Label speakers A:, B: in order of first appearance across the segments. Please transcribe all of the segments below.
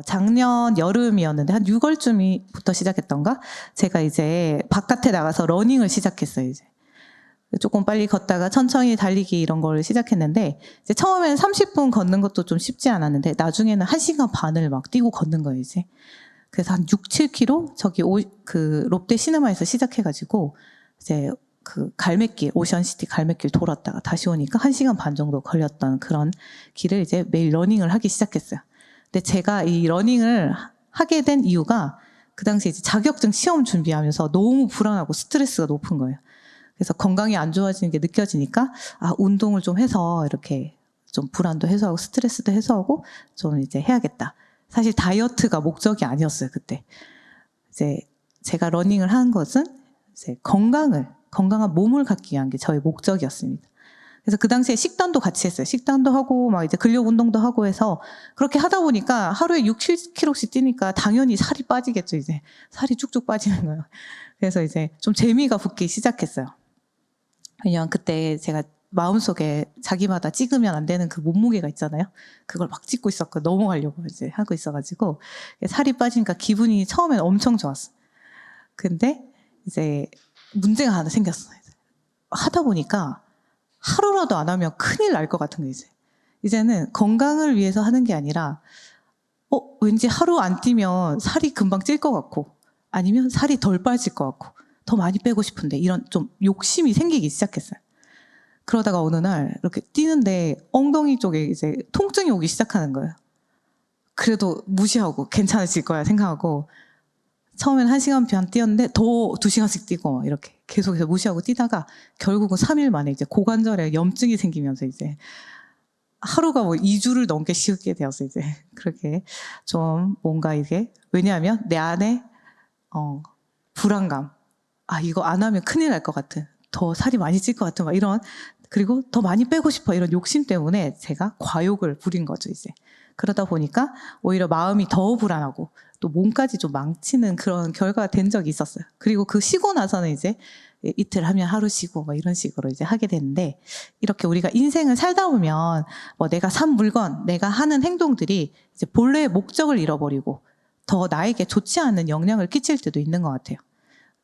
A: 작년 여름이었는데 한 6월쯤부터 시작했던가? 제가 이제 바깥에 나가서 러닝을 시작했어요. 이제 조금 빨리 걷다가 천천히 달리기 이런 걸 시작했는데 이제 처음에는 30분 걷는 것도 좀 쉽지 않았는데 나중에는 1시간 반을 막 뛰고 걷는 거예요. 이제 그래서 한 6, 7km 저기 그 롯데 시네마에서 시작해가지고 이제 그 갈매길, 오션시티 갈매길 돌았다가 다시 오니까 1시간 반 정도 걸렸던 그런 길을 이제 매일 러닝을 하기 시작했어요. 근데 제가 이 러닝을 하게 된 이유가 그 당시에 이제 자격증 시험 준비하면서 너무 불안하고 스트레스가 높은 거예요. 그래서 건강이 안 좋아지는 게 느껴지니까 운동을 좀 해서 이렇게 좀 불안도 해소하고 스트레스도 해소하고 좀 이제 해야겠다. 사실 다이어트가 목적이 아니었어요, 그때. 이제 제가 러닝을 한 것은 이제 건강한 몸을 갖기 위한 게 저의 목적이었습니다. 그래서 그 당시에 식단도 같이 했어요. 식단도 하고 막 이제 근력 운동도 하고 해서 그렇게 하다 보니까 하루에 6, 7kg씩 뛰니까 당연히 살이 빠지겠죠. 이제 살이 쭉쭉 빠지는 거예요. 그래서 이제 좀 재미가 붙기 시작했어요. 왜냐면 그때 제가 마음속에 자기마다 찍으면 안 되는 그 몸무게가 있잖아요. 그걸 막 찍고 있었고 넘어가려고 이제 하고 있어가지고 살이 빠지니까 기분이 처음엔 엄청 좋았어요. 근데 이제 문제가 하나 생겼어요. 하다 보니까 하루라도 안 하면 큰일 날 것 같은 거예요. 이제는 건강을 위해서 하는 게 아니라 왠지 하루 안 뛰면 살이 금방 찔 것 같고 아니면 살이 덜 빠질 것 같고 더 많이 빼고 싶은데 이런 좀 욕심이 생기기 시작했어요. 그러다가 어느 날 이렇게 뛰는데 엉덩이 쪽에 이제 통증이 오기 시작하는 거예요. 그래도 무시하고 괜찮아질 거야 생각하고 처음엔 1시간 반 뛰었는데 더 2시간씩 뛰고 이렇게 계속해서 무시하고 뛰다가 결국은 3일 만에 이제 고관절에 염증이 생기면서 이제 하루가 뭐 2주를 넘게 쉬게 되었어요. 이제 그렇게 좀 뭔가 이게 왜냐하면 내 안에 불안감, 이거 안 하면 큰일 날 것 같은, 더 살이 많이 찔 것 같은 막 이런, 그리고 더 많이 빼고 싶어 이런 욕심 때문에 제가 과욕을 부린 거죠. 이제 그러다 보니까 오히려 마음이 더 불안하고 또 몸까지 좀 망치는 그런 결과가 된 적이 있었어요. 그리고 그 쉬고 나서는 이제 이틀 하면 하루 쉬고 뭐 이런 식으로 이제 하게 되는데 이렇게 우리가 인생을 살다 보면 뭐 내가 산 물건, 내가 하는 행동들이 이제 본래의 목적을 잃어버리고 더 나에게 좋지 않은 영향을 끼칠 때도 있는 것 같아요.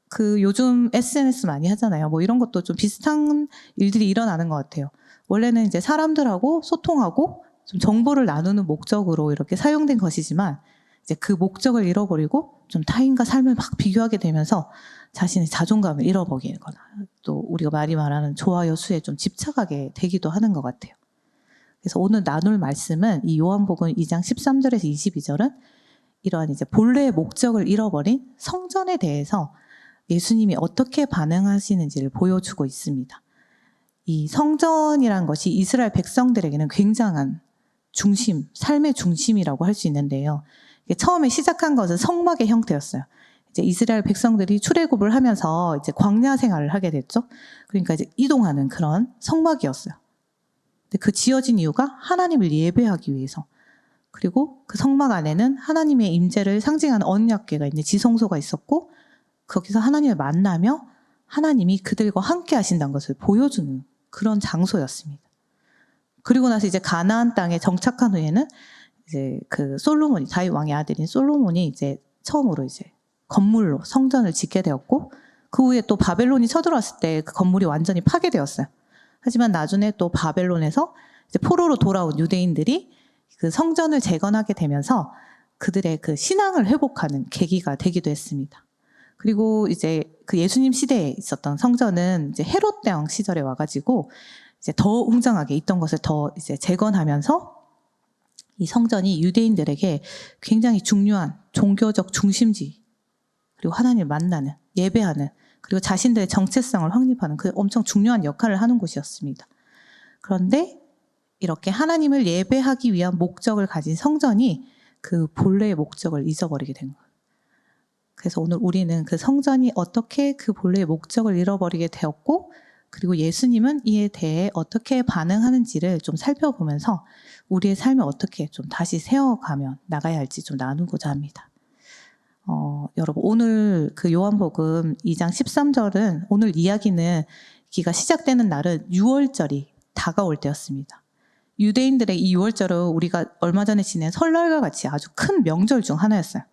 A: 그 요즘 SNS 많이 하잖아요. 뭐 이런 것도 좀 비슷한 일들이 일어나는 것 같아요. 원래는 이제 사람들하고 소통하고 좀 정보를 나누는 목적으로 이렇게 사용된 것이지만 이제 그 목적을 잃어버리고 좀 타인과 삶을 막 비교하게 되면서 자신의 자존감을 잃어버리거나 또 우리가 많이 말하는 좋아요 수에 좀 집착하게 되기도 하는 것 같아요. 그래서 오늘 나눌 말씀은 이 요한복음 2장 13절에서 22절은 이러한 이제 본래의 목적을 잃어버린 성전에 대해서 예수님이 어떻게 반응하시는지를 보여주고 있습니다. 이 성전이란 것이 이스라엘 백성들에게는 굉장한 중심, 삶의 중심이라고 할 수 있는데요. 처음에 시작한 것은 성막의 형태였어요. 이제 이스라엘 백성들이 출애굽을 하면서 이제 광야 생활을 하게 됐죠. 그러니까 이제 이동하는 그런 성막이었어요. 근데 그 지어진 이유가 하나님을 예배하기 위해서. 그리고 그 성막 안에는 하나님의 임재를 상징하는 언약궤가 있는 지성소가 있었고 거기서 하나님을 만나며 하나님이 그들과 함께 하신다는 것을 보여주는 그런 장소였습니다. 그리고 나서 이제 가나안 땅에 정착한 후에는 이제 그 솔로몬이, 다윗 왕의 아들인 솔로몬이 이제 처음으로 이제 건물로 성전을 짓게 되었고 그 후에 또 바벨론이 쳐들어왔을 때 그 건물이 완전히 파괴되었어요. 하지만 나중에 또 바벨론에서 이제 포로로 돌아온 유대인들이 그 성전을 재건하게 되면서 그들의 그 신앙을 회복하는 계기가 되기도 했습니다. 그리고 이제 그 예수님 시대에 있었던 성전은 이제 헤롯 대왕 시절에 와가지고 이제 더 웅장하게 있던 것을 더 이제 재건하면서 이 성전이 유대인들에게 굉장히 중요한 종교적 중심지, 그리고 하나님을 만나는, 예배하는, 그리고 자신들의 정체성을 확립하는 그 엄청 중요한 역할을 하는 곳이었습니다. 그런데 이렇게 하나님을 예배하기 위한 목적을 가진 성전이 그 본래의 목적을 잊어버리게 된 거예요. 그래서 오늘 우리는 그 성전이 어떻게 그 본래의 목적을 잃어버리게 되었고 그리고 예수님은 이에 대해 어떻게 반응하는지를 좀 살펴보면서 우리의 삶을 어떻게 좀 다시 세워가며 나가야 할지 좀 나누고자 합니다. 여러분 오늘 그 요한복음 2장 13절은 오늘 이야기는 기가 시작되는 날은 6월절이 다가올 때였습니다. 유대인들의 이 6월절은 우리가 얼마 전에 지낸 설날과 같이 아주 큰 명절 중 하나였어요.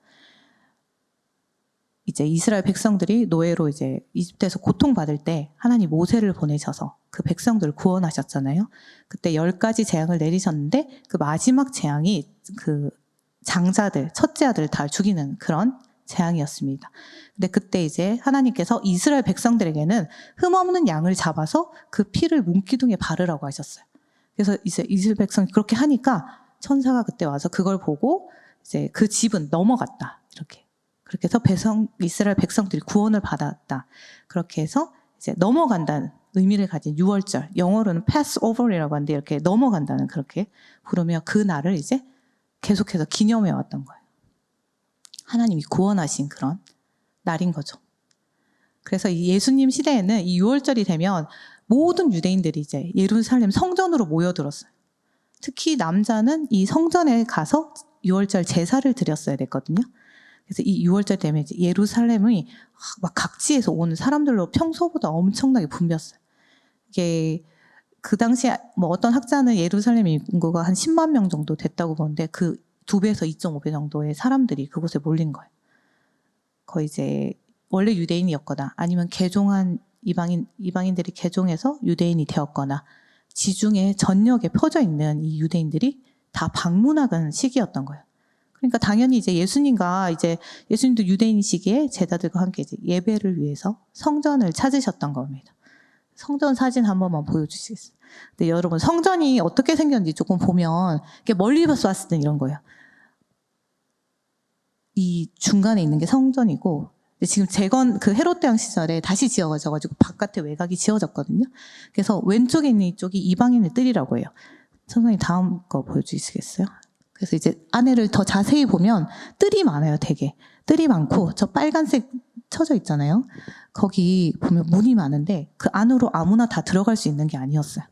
A: 이제 이스라엘 백성들이 노예로 이제 이집트에서 고통받을 때 하나님 모세를 보내셔서 그 백성들을 구원하셨잖아요. 그때 10가지 재앙을 내리셨는데 그 마지막 재앙이 그 장자들, 첫째 아들 다 죽이는 그런 재앙이었습니다. 근데 그때 이제 하나님께서 이스라엘 백성들에게는 흠없는 양을 잡아서 그 피를 문기둥에 바르라고 하셨어요. 그래서 이제 이스라엘 백성이 그렇게 하니까 천사가 그때 와서 그걸 보고 이제 그 집은 넘어갔다. 그렇게 해서 이스라엘 백성들이 구원을 받았다. 그렇게 해서 이제 넘어간다는 의미를 가진 6월절, 영어로는 Passover이라고 하는데 이렇게 넘어간다는 그렇게 부르며 그 날을 이제 계속해서 기념해 왔던 거예요. 하나님이 구원하신 그런 날인 거죠. 그래서 이 예수님 시대에는 이 6월절이 되면 모든 유대인들이 이제 예루살렘 성전으로 모여들었어요. 특히 남자는 이 성전에 가서 6월절 제사를 드렸어야 됐거든요. 그래서 이 6월절 되면 이제 예루살렘이 막 각지에서 오는 사람들로 평소보다 엄청나게 붐볐어요. 이게 그 당시에 뭐 어떤 학자는 예루살렘 인구가 한 10만 명 정도 됐다고 보는데 그 2배에서 2.5배 정도의 사람들이 그곳에 몰린 거예요. 거의 이제 원래 유대인이었거나 아니면 개종한 이방인들이 개종해서 유대인이 되었거나 지중해 전역에 퍼져 있는 이 유대인들이 다 방문하는 시기였던 거예요. 그러니까 당연히 이제 예수님도 유대인이시기에 제자들과 함께 이제 예배를 위해서 성전을 찾으셨던 겁니다. 성전 사진 한 번만 보여주시겠어요? 근데 여러분 성전이 어떻게 생겼는지 조금 보면 멀리서 봤을 땐 이런 거예요. 이 중간에 있는 게 성전이고 지금 그 헤롯 왕 시절에 다시 지어져가지고 바깥에 외곽이 지어졌거든요. 그래서 왼쪽에 있는 이쪽이 이방인의 뜰이라고 해요. 선생님 다음 거 보여주시겠어요? 그래서 이제 안에를 더 자세히 보면 뜰이 많아요, 되게. 뜰이 많고 저 빨간색 쳐져 있잖아요. 거기 보면 문이 많은데 그 안으로 아무나 다 들어갈 수 있는 게 아니었어요.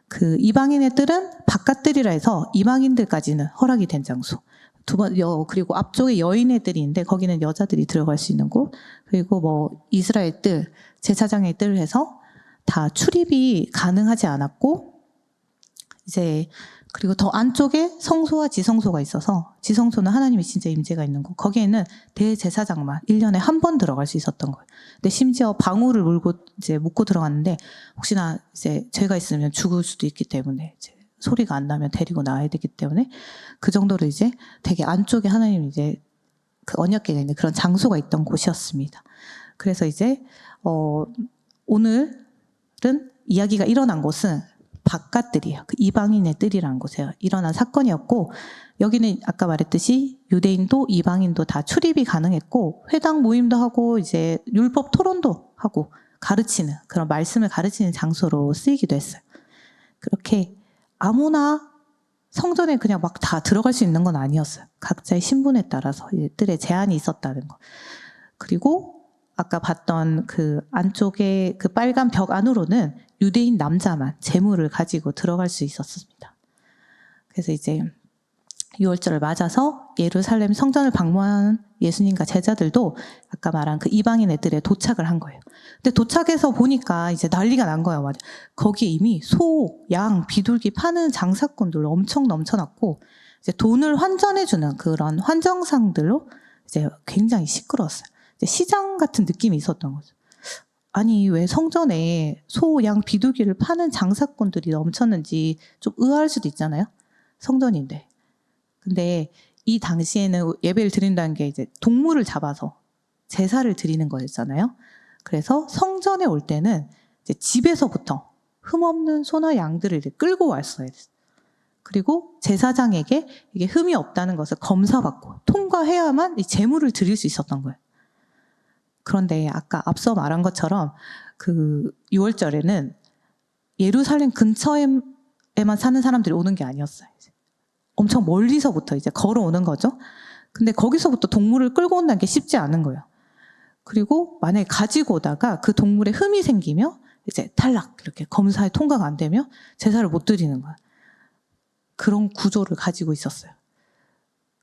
A: 그 이방인의 뜰은 바깥 뜰이라 해서 이방인들까지는 허락이 된 장소. 그리고 앞쪽에 여인의 뜰이 있는데 거기는 여자들이 들어갈 수 있는 곳. 그리고 뭐 이스라엘 뜰, 제사장의 뜰을 해서 다 출입이 가능하지 않았고 이제 그리고 더 안쪽에 성소와 지성소가 있어서 지성소는 하나님의 진짜 임재가 있는 곳. 거기에는 대제사장만 1년에 한 번 들어갈 수 있었던 거예요. 근데 심지어 방울을 묶고 들어갔는데 혹시나 이제 죄가 있으면 죽을 수도 있기 때문에 이제 소리가 안 나면 데리고 나와야 되기 때문에 그 정도로 이제 되게 안쪽에 하나님 이제 그 언약궤가 있는 그런 장소가 있던 곳이었습니다. 그래서 이제 오늘은 이야기가 일어난 곳은 바깥뜰이에요. 그 이방인의 뜰이라는 곳에 일어난 사건이었고 여기는 아까 말했듯이 유대인도 이방인도 다 출입이 가능했고 회당 모임도 하고 이제 율법 토론도 하고 가르치는 그런 말씀을 가르치는 장소로 쓰이기도 했어요. 그렇게 아무나 성전에 그냥 막 다 들어갈 수 있는 건 아니었어요. 각자의 신분에 따라서 뜰에 제한이 있었다는 거. 그리고 아까 봤던 그 안쪽에 그 빨간 벽 안으로는 유대인 남자만 제물을 가지고 들어갈 수 있었습니다. 그래서 이제 6월절을 맞아서 예루살렘 성전을 방문한 예수님과 제자들도 아까 말한 그 이방인의 뜰에 도착을 한 거예요. 근데 도착해서 보니까 이제 난리가 난 거예요. 맞아. 거기에 이미 소, 양, 비둘기 파는 장사꾼들로 엄청 넘쳐났고 이제 돈을 환전해주는 그런 환정상들로 이제 굉장히 시끄러웠어요. 이제 시장 같은 느낌이 있었던 거죠. 아니 왜 성전에 소, 양, 비둘기를 파는 장사꾼들이 넘쳤는지 좀 의아할 수도 있잖아요. 성전인데. 근데 이 당시에는 예배를 드린다는 게 이제 동물을 잡아서 제사를 드리는 거였잖아요. 그래서 성전에 올 때는 이제 집에서부터 흠없는 소나 양들을 이제 끌고 왔어야 됐어요. 그리고 제사장에게 이게 흠이 없다는 것을 검사받고 통과해야만 이 제물을 드릴 수 있었던 거예요. 그런데 아까 앞서 말한 것처럼 그 6월절에는 예루살렘 근처에만 사는 사람들이 오는 게 아니었어요. 엄청 멀리서부터 이제 걸어오는 거죠. 근데 거기서부터 동물을 끌고 온다는 게 쉽지 않은 거예요. 그리고 만약에 가지고 오다가 그 동물에 흠이 생기면 이제 탈락, 이렇게 검사에 통과가 안 되면 제사를 못 드리는 거예요. 그런 구조를 가지고 있었어요.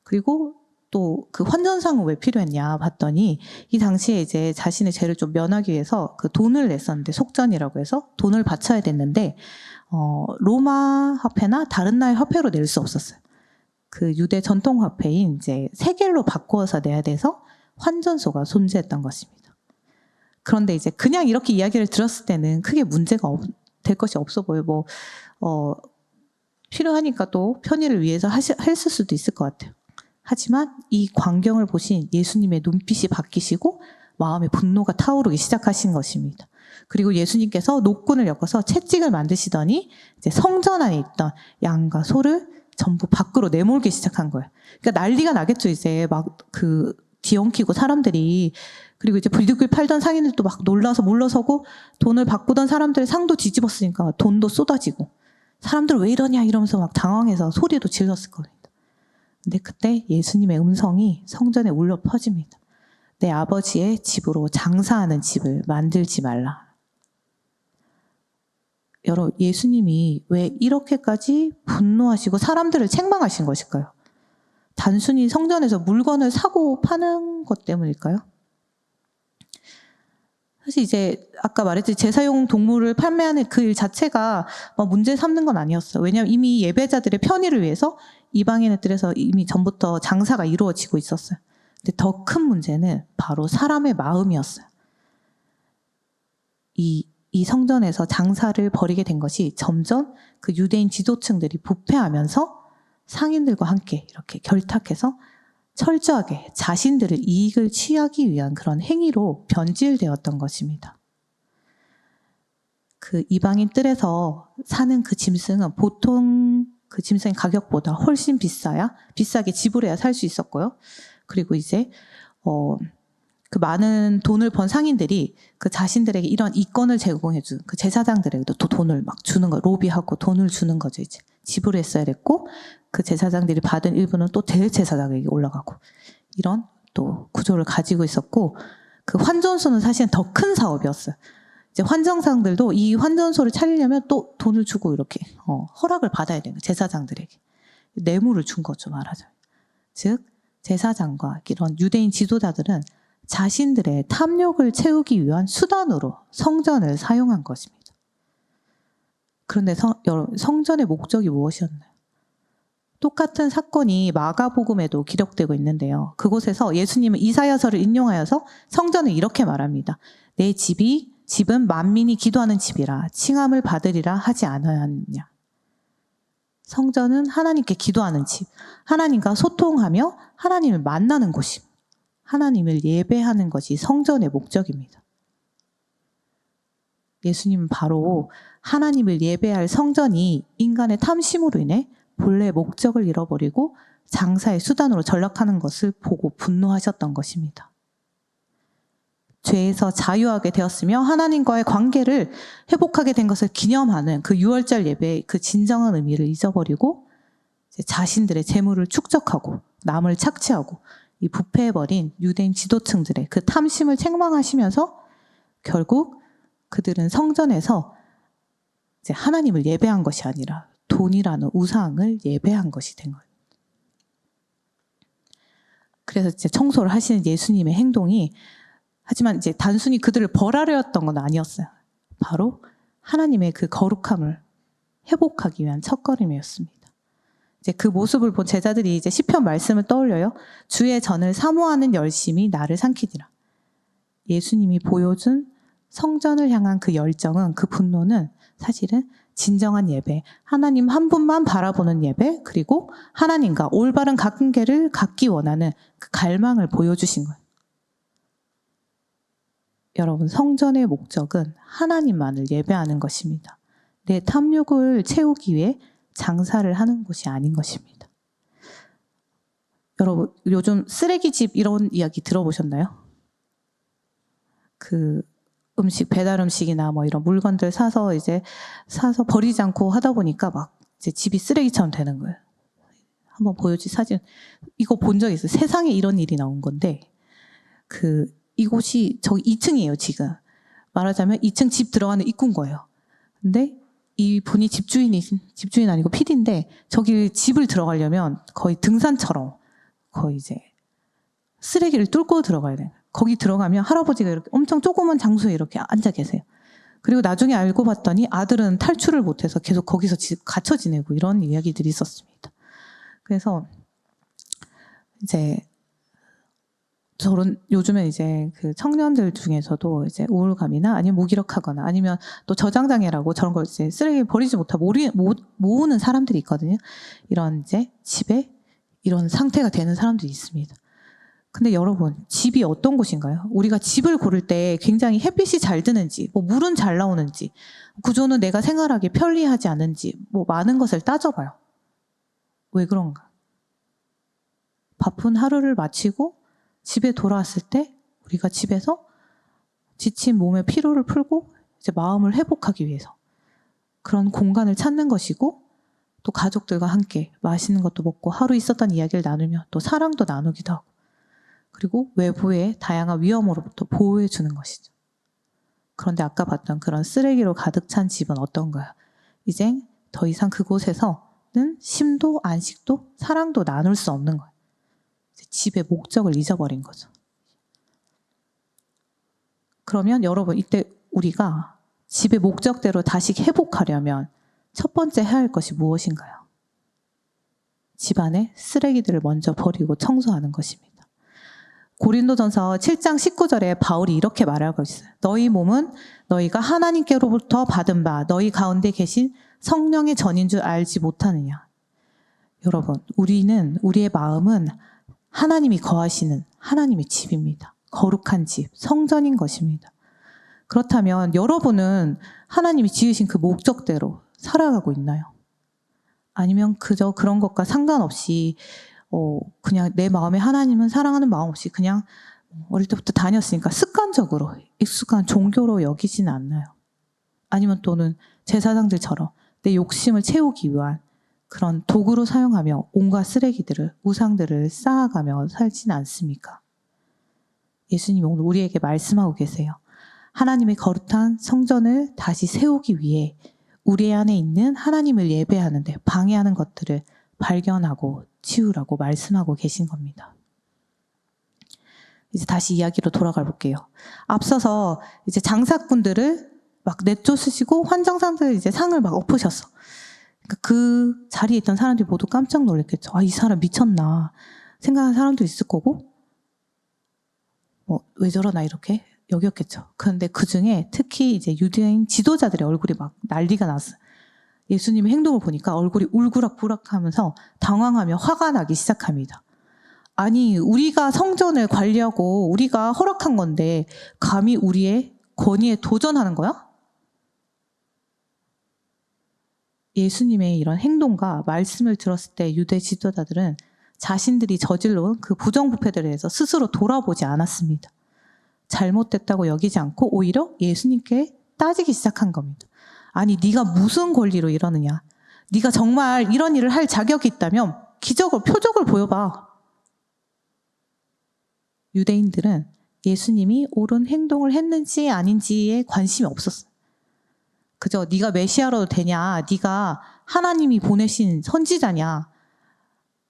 A: 그리고 또 그 환전상은 왜 필요했냐 봤더니 이 당시에 이제 자신의 죄를 좀 면하기 위해서 그 돈을 냈었는데 속전이라고 해서 돈을 바쳐야 됐는데 로마 화폐나 다른 나라의 화폐로 낼 수 없었어요. 그 유대 전통 화폐인 이제 세겔로 바꾸어서 내야 돼서 환전소가 존재했던 것입니다. 그런데 이제 그냥 이렇게 이야기를 들었을 때는 크게 문제가 될 것이 없어 보여요. 필요하니까 또 편의를 위해서 했을 수도 있을 것 같아요. 하지만 이 광경을 보신 예수님의 눈빛이 바뀌시고 마음의 분노가 타오르기 시작하신 것입니다. 그리고 예수님께서 노끈을 엮어서 채찍을 만드시더니 이제 성전 안에 있던 양과 소를 전부 밖으로 내몰기 시작한 거예요. 그러니까 난리가 나겠죠. 이제 막 뒤엉키고 사람들이. 그리고 이제 불육을 팔던 상인들도 막 놀라서 물러서고 돈을 바꾸던 사람들의 상도 뒤집었으니까 돈도 쏟아지고 사람들 왜 이러냐 이러면서 막 당황해서 소리도 질렀을 겁니다. 근데 그때 예수님의 음성이 성전에 울려 퍼집니다. 내 아버지의 집으로 장사하는 집을 만들지 말라. 여러분, 예수님이 왜 이렇게까지 분노하시고 사람들을 책망하신 것일까요? 단순히 성전에서 물건을 사고 파는 것 때문일까요? 사실 이제 아까 말했듯이 제사용 동물을 판매하는 그 일 자체가 문제 삼는 건 아니었어요. 왜냐하면 이미 예배자들의 편의를 위해서 이방인의 뜰에서 이미 전부터 장사가 이루어지고 있었어요. 근데 더 큰 문제는 바로 사람의 마음이었어요. 이 성전에서 장사를 벌이게 된 것이 점점 그 유대인 지도층들이 부패하면서 상인들과 함께 이렇게 결탁해서 철저하게 자신들의 이익을 취하기 위한 그런 행위로 변질되었던 것입니다. 그 이방인 뜰에서 사는 그 짐승은 보통 그 짐승의 가격보다 훨씬 비싸게 지불해야 살 수 있었고요. 그리고 이제 그 많은 돈을 번 상인들이 그 자신들에게 이런 이권을 제공해준 그 제사장들에게도 또 돈을 막 주는 거, 로비하고 돈을 주는 거죠. 이제 지불했어야 됐고 그 제사장들이 받은 일부는 또 대제사장에게 올라가고 이런 또 구조를 가지고 있었고 그 환전소는 사실은 더 큰 사업이었어요. 이제 환정상들도 이 환전소를 차리려면 또 돈을 주고 이렇게 허락을 받아야 되는 제사장들에게 뇌물을 준 거죠, 말하자면. 즉 제사장과 이런 유대인 지도자들은 자신들의 탐욕을 채우기 위한 수단으로 성전을 사용한 것입니다. 그런데 성전의 목적이 무엇이었나요? 똑같은 사건이 마가복음에도 기록되고 있는데요. 그곳에서 예수님은 이사야서를 인용하여서 성전을 이렇게 말합니다. 내 집은 만민이 기도하는 집이라 칭함을 받으리라 하지 않았느냐. 성전은 하나님께 기도하는 집, 하나님과 소통하며 하나님을 만나는 곳입니다. 하나님을 예배하는 것이 성전의 목적입니다. 예수님은 바로 하나님을 예배할 성전이 인간의 탐심으로 인해 본래 목적을 잃어버리고 장사의 수단으로 전락하는 것을 보고 분노하셨던 것입니다. 죄에서 자유하게 되었으며 하나님과의 관계를 회복하게 된 것을 기념하는 그 유월절 예배의 그 진정한 의미를 잊어버리고 자신들의 재물을 축적하고 남을 착취하고 이 부패해버린 유대인 지도층들의 그 탐심을 책망하시면서 결국 그들은 성전에서 이제 하나님을 예배한 것이 아니라 돈이라는 우상을 예배한 것이 된 거예요. 그래서 이제 청소를 하시는 예수님의 행동이 하지만 이제 단순히 그들을 벌하려 했던 건 아니었어요. 바로 하나님의 그 거룩함을 회복하기 위한 첫걸음이었습니다. 이제 그 모습을 본 제자들이 이제 시편 말씀을 떠올려요. 주의 전을 사모하는 열심이 나를 삼키니라. 예수님이 보여준 성전을 향한 그 열정은, 그 분노는 사실은 진정한 예배, 하나님 한 분만 바라보는 예배, 그리고 하나님과 올바른 관계를 갖기 원하는 그 갈망을 보여주신 거예요. 여러분, 성전의 목적은 하나님만을 예배하는 것입니다. 내 탐욕을 채우기 위해 장사를 하는 곳이 아닌 것입니다. 여러분, 요즘 쓰레기집 이런 이야기 들어보셨나요? 그 음식, 배달 음식이나 뭐 이런 물건들 사서 버리지 않고 하다 보니까 막 이제 집이 쓰레기처럼 되는 거예요. 한번 보여줄 사진, 이거 본 적 있어요. 세상에 이런 일이 나온 건데, 이곳이 저기 2층이에요, 지금. 말하자면 2층 집 들어가는 입구인 거예요. 근데 이 분이 집주인 아니고 PD인데, 저기 집을 들어가려면 거의 등산처럼 거의 이제 쓰레기를 뚫고 들어가야 돼요. 거기 들어가면 할아버지가 이렇게 엄청 조그만 장소에 이렇게 앉아 계세요. 그리고 나중에 알고 봤더니 아들은 탈출을 못해서 계속 거기서 갇혀 지내고 이런 이야기들이 있었습니다. 그래서 이제 저런 요즘에 이제 그 청년들 중에서도 이제 우울감이나 아니면 무기력하거나 아니면 또 저장장애라고 저런 걸 이제 쓰레기 버리지 못하고 모으는 사람들이 있거든요. 이런 이제 집에 이런 상태가 되는 사람들이 있습니다. 근데 여러분, 집이 어떤 곳인가요? 우리가 집을 고를 때 굉장히 햇빛이 잘 드는지, 뭐 물은 잘 나오는지, 구조는 내가 생활하기 편리하지 않은지, 뭐 많은 것을 따져봐요. 왜 그런가? 바쁜 하루를 마치고 집에 돌아왔을 때 우리가 집에서 지친 몸의 피로를 풀고 이제 마음을 회복하기 위해서 그런 공간을 찾는 것이고, 또 가족들과 함께 맛있는 것도 먹고 하루 있었던 이야기를 나누며 또 사랑도 나누기도 하고, 그리고 외부의 다양한 위험으로부터 보호해 주는 것이죠. 그런데 아까 봤던 그런 쓰레기로 가득 찬 집은 어떤가요? 이제 더 이상 그곳에서는 쉼도 안식도 사랑도 나눌 수 없는 거예요. 집의 목적을 잊어버린 거죠. 그러면 여러분, 이때 우리가 집의 목적대로 다시 회복하려면 첫 번째 해야 할 것이 무엇인가요? 집안에 쓰레기들을 먼저 버리고 청소하는 것입니다. 고린도전서 7장 19절에 바울이 이렇게 말하고 있어요. 너희 몸은 너희가 하나님께로부터 받은 바 너희 가운데 계신 성령의 전인 줄 알지 못하느냐. 여러분, 우리의 마음은 하나님이 거하시는 하나님의 집입니다. 거룩한 집, 성전인 것입니다. 그렇다면 여러분은 하나님이 지으신 그 목적대로 살아가고 있나요? 아니면 그저 그런 것과 상관없이 그냥 내 마음에 하나님은 사랑하는 마음 없이 그냥 어릴 때부터 다녔으니까 습관적으로 익숙한 종교로 여기지는 않나요? 아니면 또는 제사장들처럼 내 욕심을 채우기 위한 그런 도구로 사용하며 온갖 쓰레기들을, 우상들을 쌓아가며 살지는 않습니까? 예수님이 오늘 우리에게 말씀하고 계세요. 하나님의 거룩한 성전을 다시 세우기 위해 우리 안에 있는 하나님을 예배하는데 방해하는 것들을 발견하고 치우라고 말씀하고 계신 겁니다. 이제 다시 이야기로 돌아가 볼게요. 앞서서 이제 장사꾼들을 막 내쫓으시고 환정상들 이제 상을 막 엎으셨어. 그러니까 그 자리에 있던 사람들이 모두 깜짝 놀랐겠죠. 아, 이 사람 미쳤나 생각하는 사람도 있을 거고, 왜 저러나 이렇게 여겼겠죠. 그런데 그 중에 특히 이제 유대인 지도자들의 얼굴이 막 난리가 났어요. 예수님의 행동을 보니까 얼굴이 울그락부락하면서 당황하며 화가 나기 시작합니다. 아니, 우리가 성전을 관리하고 우리가 허락한 건데 감히 우리의 권위에 도전하는 거야? 예수님의 이런 행동과 말씀을 들었을 때 유대 지도자들은 자신들이 저질러온 그 부정부패들에 대해서 스스로 돌아보지 않았습니다. 잘못됐다고 여기지 않고 오히려 예수님께 따지기 시작한 겁니다. 아니, 네가 무슨 권리로 이러느냐? 네가 정말 이런 일을 할 자격이 있다면 표적을 보여봐. 유대인들은 예수님이 옳은 행동을 했는지 아닌지에 관심이 없었어요. 그저 네가 메시아로 되냐? 네가 하나님이 보내신 선지자냐?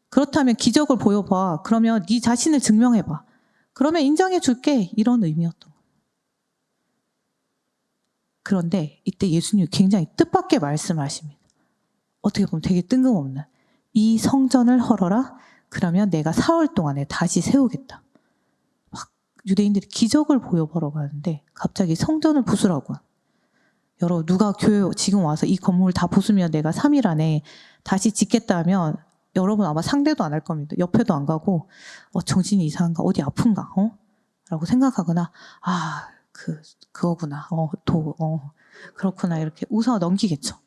A: 그렇다면 기적을 보여봐. 그러면 네 자신을 증명해봐. 그러면 인정해 줄게. 이런 의미였던 거예요. 그런데 이때 예수님이 굉장히 뜻밖의 말씀하십니다. 어떻게 보면 되게 뜬금없는, 이 성전을 헐어라. 그러면 내가 4월 동안에 다시 세우겠다. 막 유대인들이 기적을 보여보려고 하는데 갑자기 성전을 부수라고. 여러분, 누가 교회 지금 와서 이 건물 다 부수면 내가 3일 안에 다시 짓겠다 하면 여러분 아마 상대도 안 할 겁니다. 옆에도 안 가고 정신이 이상한가? 어디 아픈가? 라고 생각하거나 그거구나. 그렇구나. 이렇게 웃어 넘기겠죠.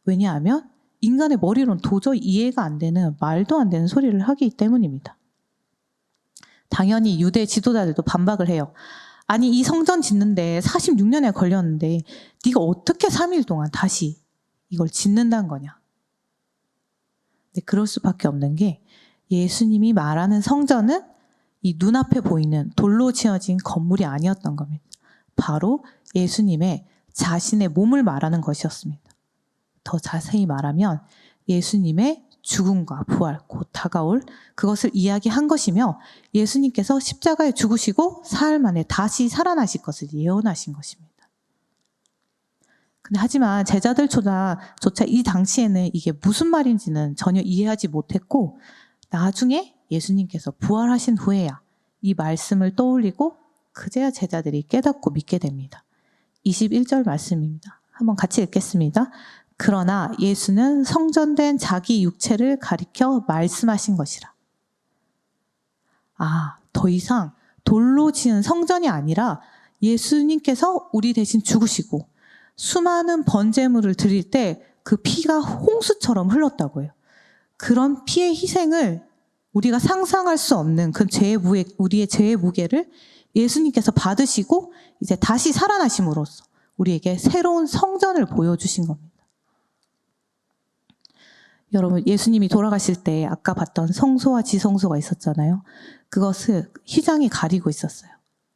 A: 왜냐하면 인간의 머리로는 도저히 이해가 안 되는, 말도 안 되는 소리를 하기 때문입니다. 당연히 유대 지도자들도 반박을 해요. 아니, 이 성전 짓는데 46년에 걸렸는데 네가 어떻게 3일 동안 다시 이걸 짓는다는 거냐. 근데 그럴 수밖에 없는 게, 예수님이 말하는 성전은 이 눈앞에 보이는 돌로 지어진 건물이 아니었던 겁니다. 바로 예수님의 자신의 몸을 말하는 것이었습니다. 더 자세히 말하면 예수님의 죽음과 부활, 곧 다가올 그것을 이야기한 것이며 예수님께서 십자가에 죽으시고 사흘 만에 다시 살아나실 것을 예언하신 것입니다. 근데 하지만 제자들조차 이 당시에는 이게 무슨 말인지는 전혀 이해하지 못했고 나중에 예수님께서 부활하신 후에야 이 말씀을 떠올리고 그제야 제자들이 깨닫고 믿게 됩니다. 21절 말씀입니다. 한번 같이 읽겠습니다. 그러나 예수는 성전된 자기 육체를 가리켜 말씀하신 것이라. 더 이상 돌로 지은 성전이 아니라 예수님께서 우리 대신 죽으시고 수많은 번제물을 드릴 때 그 피가 홍수처럼 흘렀다고 해요. 그런 피의 희생을 우리가 상상할 수 없는 그 우리의 죄의 무게를 예수님께서 받으시고 이제 다시 살아나심으로써 우리에게 새로운 성전을 보여주신 겁니다. 여러분, 예수님이 돌아가실 때 아까 봤던 성소와 지성소가 있었잖아요. 그것을 휘장이 가리고 있었어요.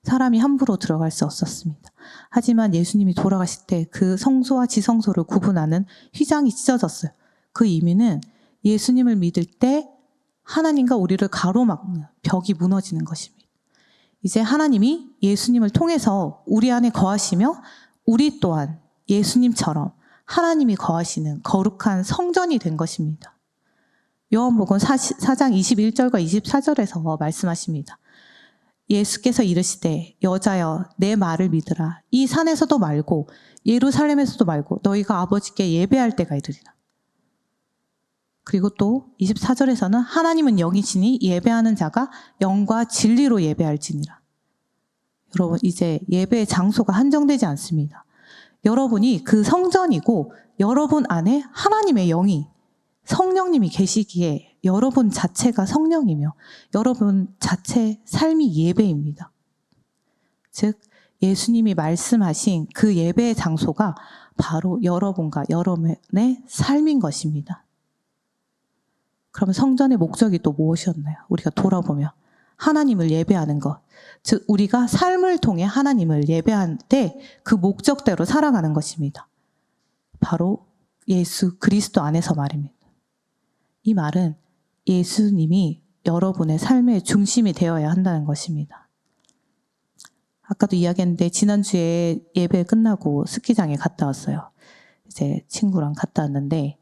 A: 사람이 함부로 들어갈 수 없었습니다. 하지만 예수님이 돌아가실 때 그 성소와 지성소를 구분하는 휘장이 찢어졌어요. 그 의미는 예수님을 믿을 때 하나님과 우리를 가로막는 벽이 무너지는 것입니다. 이제 하나님이 예수님을 통해서 우리 안에 거하시며 우리 또한 예수님처럼 하나님이 거하시는 거룩한 성전이 된 것입니다. 요한복음 4장 21절과 24절에서 말씀하십니다. 예수께서 이르시되 여자여 내 말을 믿으라. 이 산에서도 말고 예루살렘에서도 말고 너희가 아버지께 예배할 때가 이르리라. 그리고 또 24절에서는 하나님은 영이시니 예배하는 자가 영과 진리로 예배할지니라. 여러분, 이제 예배의 장소가 한정되지 않습니다. 여러분이 그 성전이고 여러분 안에 하나님의 영이 성령님이 계시기에 여러분 자체가 성령이며 여러분 자체 삶이 예배입니다. 즉 예수님이 말씀하신 그 예배의 장소가 바로 여러분과 여러분의 삶인 것입니다. 그러면 성전의 목적이 또 무엇이었나요? 우리가 돌아보면 하나님을 예배하는 것, 즉 우리가 삶을 통해 하나님을 예배할 때 그 목적대로 살아가는 것입니다. 바로 예수 그리스도 안에서 말입니다. 이 말은 예수님이 여러분의 삶의 중심이 되어야 한다는 것입니다. 아까도 이야기했는데 지난주에 예배 끝나고 스키장에 갔다 왔어요. 이제 친구랑 갔다 왔는데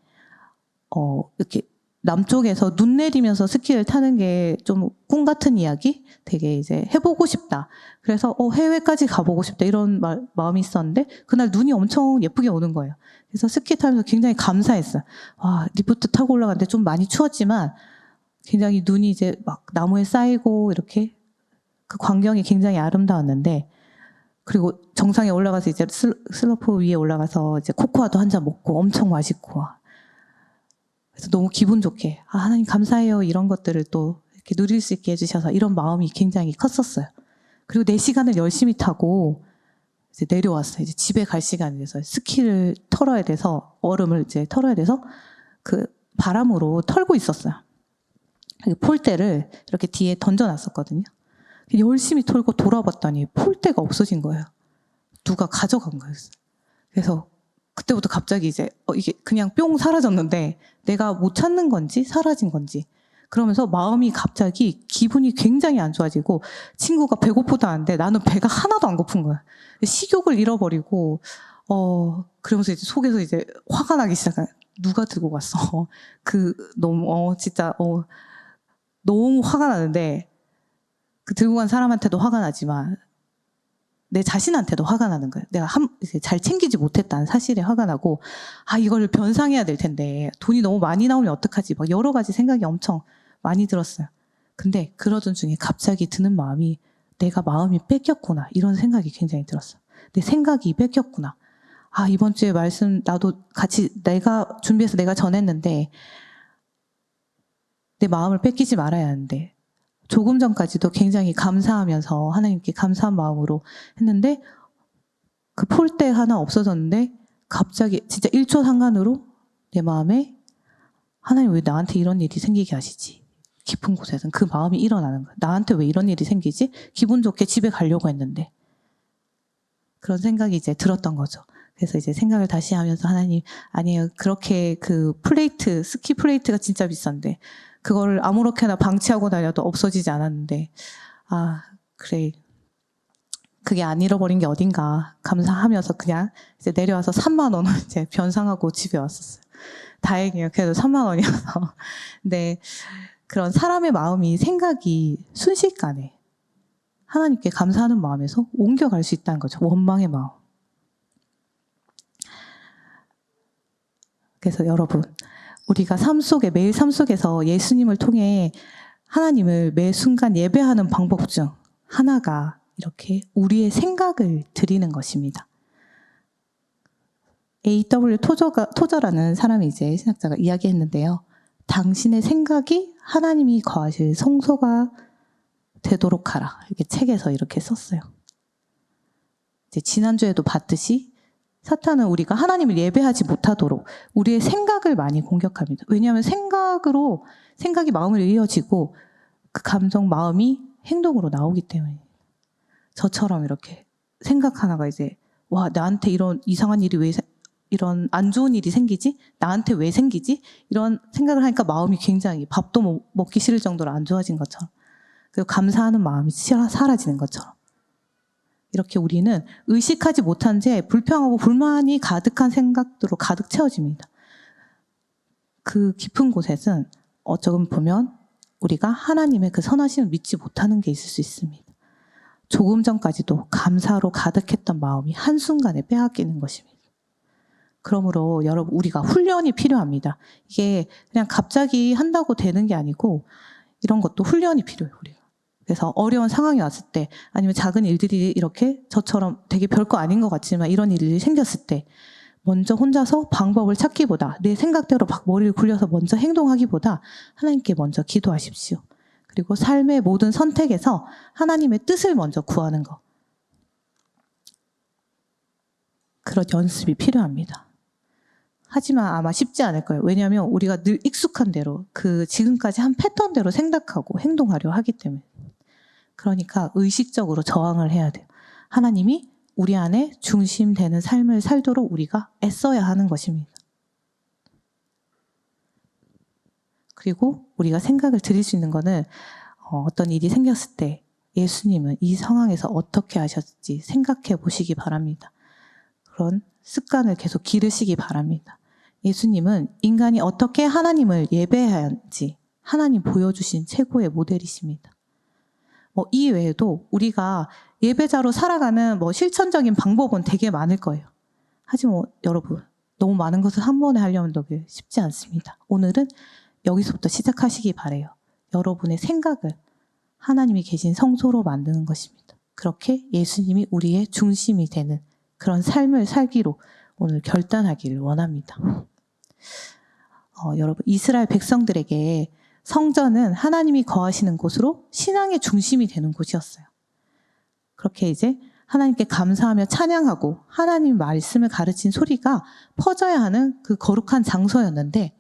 A: 이렇게 남쪽에서 눈 내리면서 스키를 타는 게 좀 꿈 같은 이야기? 되게 이제 해보고 싶다. 그래서 해외까지 가보고 싶다. 이런 마음이 있었는데 그날 눈이 엄청 예쁘게 오는 거예요. 그래서 스키 타면서 굉장히 감사했어요. 와, 리프트 타고 올라갔는데 좀 많이 추웠지만 굉장히 눈이 이제 막 나무에 쌓이고 이렇게 그 광경이 굉장히 아름다웠는데 그리고 정상에 올라가서 이제 슬로프 위에 올라가서 이제 코코아도 한 잔 먹고 엄청 맛있고 그래서 너무 기분 좋게 하나님 감사해요 이런 것들을 또 이렇게 누릴 수 있게 해주셔서 이런 마음이 굉장히 컸었어요. 그리고 4시간을 열심히 타고 이제 내려왔어요. 이제 집에 갈 시간이 돼서 스키를 털어야 돼서 얼음을 이제 털어야 돼서 그 바람으로 털고 있었어요. 폴대를 이렇게 뒤에 던져놨었거든요. 열심히 털고 돌아봤더니 폴대가 없어진 거예요. 누가 가져간 거예요. 그래서 그때부터 갑자기 이제 이게 그냥 뿅 사라졌는데 내가 못 찾는 건지 사라진 건지 그러면서 마음이 갑자기 기분이 굉장히 안 좋아지고 친구가 배고프다는데 나는 배가 하나도 안 고픈 거야. 식욕을 잃어버리고 그러면서 이제 속에서 이제 화가 나기 시작해. 누가 들고 갔어? 너무 진짜 너무 화가 나는데 그 들고 간 사람한테도 화가 나지만 내 자신한테도 화가 나는 거예요. 내가 잘 챙기지 못했다는 사실에 화가 나고 이걸 변상해야 될 텐데 돈이 너무 많이 나오면 어떡하지? 막 여러 가지 생각이 엄청 많이 들었어요. 근데 그러던 중에 갑자기 드는 마음이 내가 마음이 뺏겼구나 이런 생각이 굉장히 들었어요. 내 생각이 뺏겼구나. 이번 주에 말씀 나도 같이 내가 준비해서 내가 전했는데 내 마음을 뺏기지 말아야 하는데 조금 전까지도 굉장히 감사하면서 하나님께 감사한 마음으로 했는데 그 폴대 하나 없어졌는데 갑자기 진짜 1초 상간으로 내 마음에 하나님 왜 나한테 이런 일이 생기게 하시지? 깊은 곳에서는 그 마음이 일어나는 거야. 나한테 왜 이런 일이 생기지? 기분 좋게 집에 가려고 했는데 그런 생각이 이제 들었던 거죠. 그래서 이제 생각을 다시 하면서 하나님, 아니에요. 그렇게 그 플레이트, 스키 플레이트가 진짜 비싼데 그거를 아무렇게나 방치하고 다녀도 없어지지 않았는데, 아, 그래. 그게 안 잃어버린 게 어딘가 감사하면서 그냥 이제 내려와서 3만 원을 이제 변상하고 집에 왔었어요. 다행이에요. 그래도 3만 원이어서. 근데 그런 사람의 마음이, 생각이 순식간에 하나님께 감사하는 마음에서 옮겨갈 수 있다는 거죠. 원망의 마음. 그래서 여러분, 우리가 삶 속에, 매일 삶 속에서 예수님을 통해 하나님을 매 순간 예배하는 방법 중 하나가 이렇게 우리의 생각을 드리는 것입니다. A.W. 토저라는 사람이 이제 신학자가 이야기했는데요. 당신의 생각이 하나님이 거하실 성소가 되도록 하라. 이렇게 책에서 이렇게 썼어요. 이제 지난주에도 봤듯이 사탄은 우리가 하나님을 예배하지 못하도록 우리의 생각을 많이 공격합니다. 왜냐하면 생각이 마음을 이어지고 그 감정, 마음이 행동으로 나오기 때문에. 저처럼 이렇게 생각 하나가 이제, 와, 나한테 이런 이상한 일이 이런 안 좋은 일이 생기지? 나한테 왜 생기지? 이런 생각을 하니까 마음이 굉장히, 밥도 먹기 싫을 정도로 안 좋아진 것처럼, 그리고 감사하는 마음이 사라지는 것처럼, 이렇게 우리는 의식하지 못한 채 불평하고 불만이 가득한 생각들로 가득 채워집니다. 그 깊은 곳에는 어쩌면 보면 우리가 하나님의 그 선하심을 믿지 못하는 게 있을 수 있습니다. 조금 전까지도 감사로 가득했던 마음이 한순간에 빼앗기는 것입니다. 그러므로 여러분, 우리가 훈련이 필요합니다. 이게 그냥 갑자기 한다고 되는 게 아니고 이런 것도 훈련이 필요해요. 우리가. 그래서 어려운 상황이 왔을 때, 아니면 작은 일들이 이렇게 저처럼 되게 별거 아닌 것 같지만 이런 일이 생겼을 때 먼저 혼자서 방법을 찾기보다, 내 생각대로 막 머리를 굴려서 먼저 행동하기보다 하나님께 먼저 기도하십시오. 그리고 삶의 모든 선택에서 하나님의 뜻을 먼저 구하는 것. 그런 연습이 필요합니다. 하지만 아마 쉽지 않을 거예요. 왜냐하면 우리가 늘 익숙한 대로, 그 지금까지 한 패턴대로 생각하고 행동하려 하기 때문에. 그러니까 의식적으로 저항을 해야 돼요. 하나님이 우리 안에 중심되는 삶을 살도록 우리가 애써야 하는 것입니다. 그리고 우리가 생각을 드릴 수 있는 거는 어떤 일이 생겼을 때 예수님은 이 상황에서 어떻게 하셨지 생각해 보시기 바랍니다. 그런 습관을 계속 기르시기 바랍니다. 예수님은 인간이 어떻게 하나님을 예배해야 하는지 하나님 보여주신 최고의 모델이십니다. 이 외에도 우리가 예배자로 살아가는 실천적인 방법은 되게 많을 거예요. 하지만 여러분, 너무 많은 것을 한 번에 하려면 되게 쉽지 않습니다. 오늘은 여기서부터 시작하시기 바라요. 여러분의 생각을 하나님이 계신 성소로 만드는 것입니다. 그렇게 예수님이 우리의 중심이 되는 그런 삶을 살기로 오늘 결단하기를 원합니다. 여러분, 이스라엘 백성들에게 성전은 하나님이 거하시는 곳으로 신앙의 중심이 되는 곳이었어요. 그렇게 이제 하나님께 감사하며 찬양하고 하나님 말씀을 가르친 소리가 퍼져야 하는 그 거룩한 장소였는데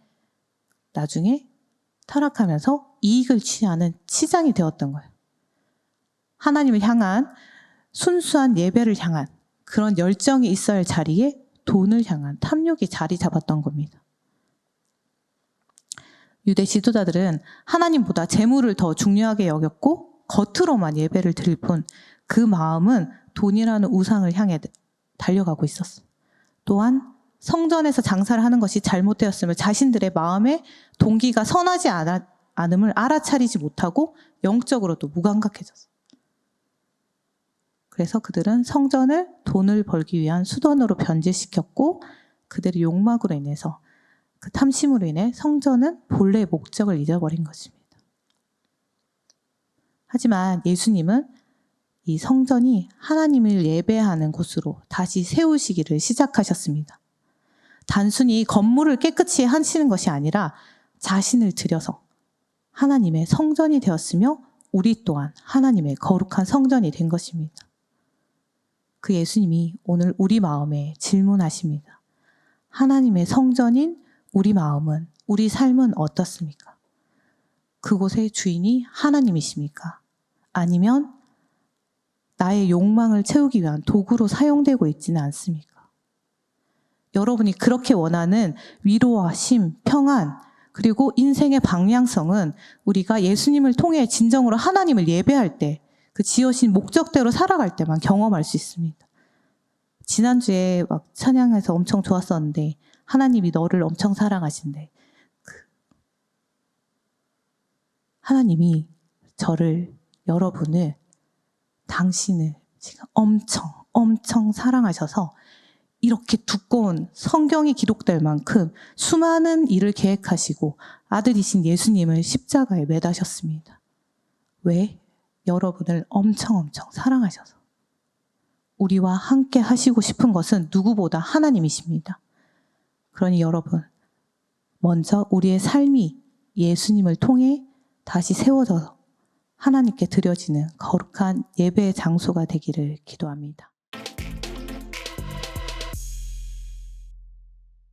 A: 나중에 타락하면서 이익을 취하는 치장이 되었던 거예요. 하나님을 향한 순수한 예배를 향한 그런 열정이 있어야 할 자리에 돈을 향한 탐욕이 자리 잡았던 겁니다. 유대 지도자들은 하나님보다 재물을 더 중요하게 여겼고 겉으로만 예배를 드릴 뿐 그 마음은 돈이라는 우상을 향해 달려가고 있었어요. 또한 성전에서 장사를 하는 것이 잘못되었음을 자신들의 마음의 동기가 선하지 않음을 알아차리지 못하고 영적으로도 무감각해졌어요. 그래서 그들은 성전을 돈을 벌기 위한 수단으로 변질시켰고 그들의 욕망으로 인해서, 그 탐심으로 인해 성전은 본래의 목적을 잊어버린 것입니다. 하지만 예수님은 이 성전이 하나님을 예배하는 곳으로 다시 세우시기를 시작하셨습니다. 단순히 건물을 깨끗이 하시는 것이 아니라 자신을 들여서 하나님의 성전이 되었으며 우리 또한 하나님의 거룩한 성전이 된 것입니다. 그 예수님이 오늘 우리 마음에 질문하십니다. 하나님의 성전인 우리 마음은, 우리 삶은 어떻습니까? 그곳의 주인이 하나님이십니까? 아니면 나의 욕망을 채우기 위한 도구로 사용되고 있지는 않습니까? 여러분이 그렇게 원하는 위로와 쉼, 평안, 그리고 인생의 방향성은 우리가 예수님을 통해 진정으로 하나님을 예배할 때, 그 지으신 목적대로 살아갈 때만 경험할 수 있습니다. 지난주에 막 찬양해서 엄청 좋았었는데 하나님이 너를 엄청 사랑하신대. 하나님이 저를, 여러분을, 당신을 지금 엄청 사랑하셔서 이렇게 두꺼운 성경이 기록될 만큼 수많은 일을 계획하시고 아들이신 예수님을 십자가에 매다셨습니다. 왜? 여러분을 엄청 사랑하셔서. 우리와 함께 하시고 싶은 것은 누구보다 하나님이십니다. 그러니 여러분, 먼저 우리의 삶이 예수님을 통해 다시 세워져서 하나님께 드려지는 거룩한 예배의 장소가 되기를 기도합니다.